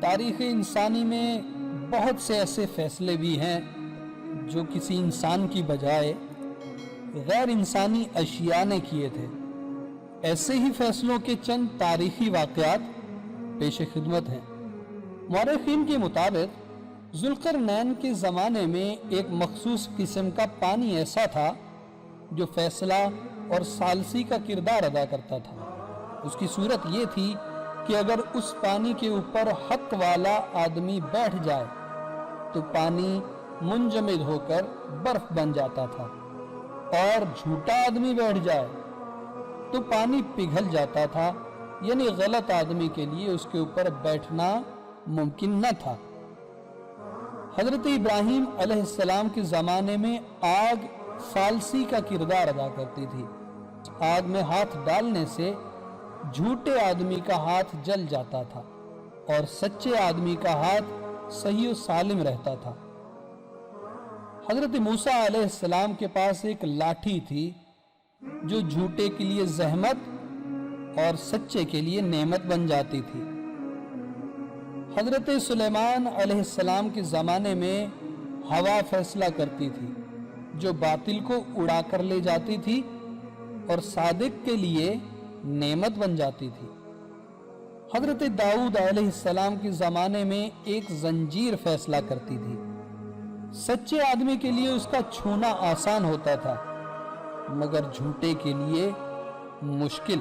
تاریخ انسانی میں بہت سے ایسے فیصلے بھی ہیں جو کسی انسان کی بجائے غیر انسانی اشیاء نے کیے تھے۔ ایسے ہی فیصلوں کے چند تاریخی واقعات پیش خدمت ہیں۔ مورخین کے مطابق ذوالقرنین کے زمانے میں ایک مخصوص قسم کا پانی ایسا تھا جو فیصلہ اور ثالثی کا کردار ادا کرتا تھا۔ اس کی صورت یہ تھی کہ اگر اس پانی کے اوپر حق والا آدمی بیٹھ جائے تو پانی منجمد ہو کر برف بن جاتا تھا، اور جھوٹا آدمی بیٹھ جائے تو پانی پگھل جاتا تھا، یعنی غلط آدمی کے لیے اس کے اوپر بیٹھنا ممکن نہ تھا۔ حضرت ابراہیم علیہ السلام کے زمانے میں آگ ثالثی کا کردار ادا کرتی تھی۔ آگ میں ہاتھ ڈالنے سے جھوٹے آدمی کا ہاتھ جل جاتا تھا اور سچے آدمی کا ہاتھ صحیح و سالم رہتا تھا۔ حضرت موسیٰ علیہ السلام کے پاس ایک لاٹھی تھی جو جھوٹے کے لیے زحمت اور سچے کے لیے نعمت بن جاتی تھی۔ حضرت سلیمان علیہ السلام کے زمانے میں ہوا فیصلہ کرتی تھی جو باطل کو اڑا کر لے جاتی تھی اور صادق کے لیے نعمت بن جاتی تھی۔ حضرت داؤد علیہ السلام کے زمانے میں ایک زنجیر فیصلہ کرتی تھی۔ سچے آدمی کے لیے اس کا چھونا آسان ہوتا تھا، مگر جھوٹے کے لیے مشکل۔